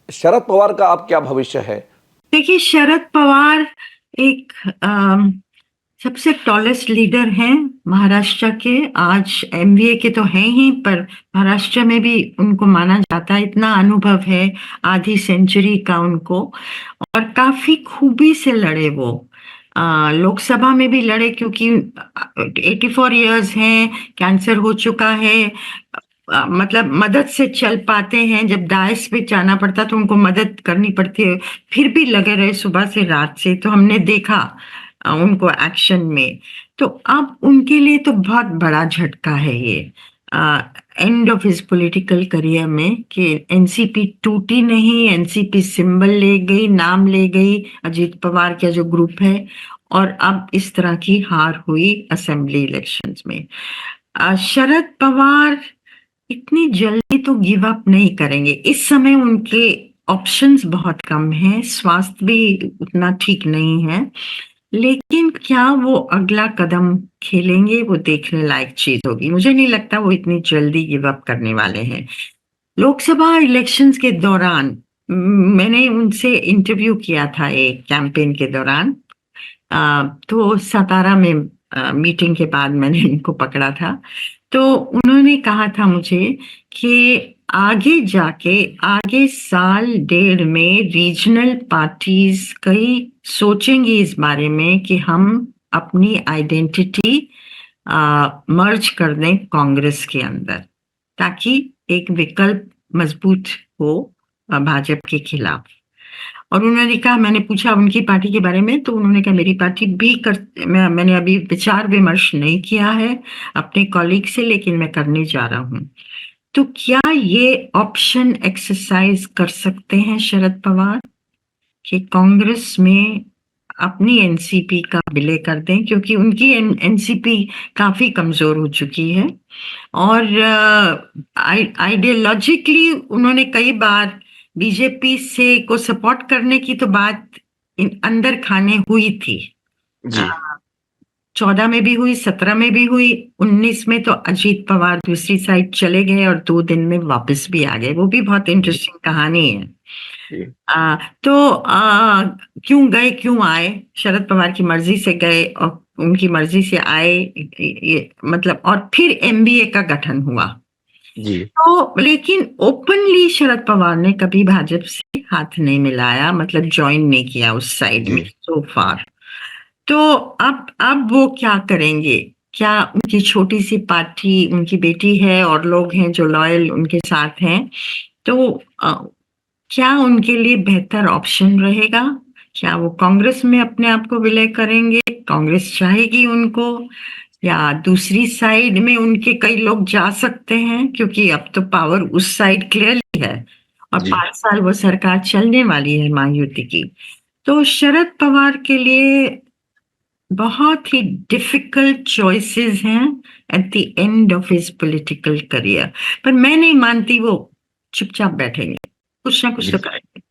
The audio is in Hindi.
शरद पवार का अब क्या भविष्य है? देखिए, शरद पवार एक सबसे टॉलेस्ट लीडर हैं महाराष्ट्र के। आज एमबीए के तो हैं ही, पर महाराष्ट्र में भी उनको माना जाता है, इतना अनुभव है, आधी सेंचुरी का उनको। और काफी खूबी से लड़े वो। लोकसभा में भी लड़े, क्योंकि 84 इयर्स हैं, कैंसर हो चुका है। मतलब मदद से चल पाते हैं, जब डायस पे जाना पड़ता तो उनको मदद करनी पड़ती है, फिर भी लगे रहे सुबह से रात से, तो हमने देखा उनको एक्शन में। तो अब उनके लिए तो बहुत बड़ा झटका है ये, end of his political career में, कि एनसीपी टूटी नहीं, एनसीपी सिंबल ले गई, नाम ले गई अजीत पवार का जो ग्रुप है, और अब इस तरह की हार हुई असेंबली इलेक्शंस में। शरद पवार इतनी जल्दी तो गिव अप नहीं करेंगे। इस समय उनके ऑप्शंस बहुत कम हैं, स्वास्थ्य भी उतना ठीक नहीं है, लेकिन क्या वो अगला कदम खेलेंगे, वो देखने लायक चीज होगी। मुझे नहीं लगता वो इतनी जल्दी गिव अप करने वाले हैं। लोकसभा इलेक्शंस के दौरान मैंने उनसे इंटरव्यू किया था एक कैंपेन के दौरान। तो सतारा में मीटिंग के बाद मैंने इनको पकड़ा था। तो उन्होंने कहा था मुझे कि आगे जाके, आगे साल डेढ़ में रीजनल पार्टीज कई सोचेंगी इस बारे में कि हम अपनी आइडेंटिटी मर्ज कर दें कांग्रेस के अंदर, ताकि एक विकल्प मजबूत हो भाजपा के खिलाफ। और उन्होंने कहा, मैंने पूछा उनकी पार्टी के बारे में, तो उन्होंने कहा मेरी पार्टी भी मैंने अभी विचार विमर्श नहीं किया है अपने कॉलीग से, लेकिन मैं करने जा रहा हूं। तो क्या ये ऑप्शन एक्सरसाइज कर सकते हैं शरद पवार कि कांग्रेस में अपनी एनसीपी का विलय कर दें, क्योंकि उनकी एनसीपी काफी कमजोर हो चुकी है। और आइडियोलॉजिकली उन्होंने कई बार बीजेपी से को सपोर्ट करने की तो बात अंदर खाने हुई थी। जी। 14 में भी हुई, 17 में भी हुई, 19 में तो अजीत पवार दूसरी साइड चले गए और 2 दिन में वापस भी आ गए। वो भी बहुत इंटरेस्टिंग कहानी है। जी। तो क्यों गए, क्यों आए? शरद पवार की मर्जी से गए और उनकी मर्जी से आए, ये मतलब, और फिर एमबीए का गठन हुआ। जी। तो लेकिन ओपनली शरद पवार ने कभी भाजपा से हाथ नहीं मिलाया, मतलब ज्वाइन नहीं किया उस साइड में जी। सो फार। तो अब वो क्या करेंगे? क्या उनकी छोटी सी पार्टी, उनकी बेटी है और लोग हैं जो लॉयल उनके साथ हैं, तो क्या उनके लिए बेहतर ऑप्शन रहेगा? क्या वो कांग्रेस में अपने आप को विलय करेंगे, कांग्रेस चाहेगी उनको, या दूसरी साइड में उनके कई लोग जा सकते हैं, क्योंकि अब तो पावर उस साइड क्लियरली है, और जी। 5 साल वो सरकार चलने वाली है महायुति की। तो शरद पवार के लिए बहुत ही डिफिकल्ट चॉइसेस हैं at the end of his political career. पर मैं नहीं मानती वो चुपचाप बैठेंगे, कुछ ना कुछ जी। तो करेंगे।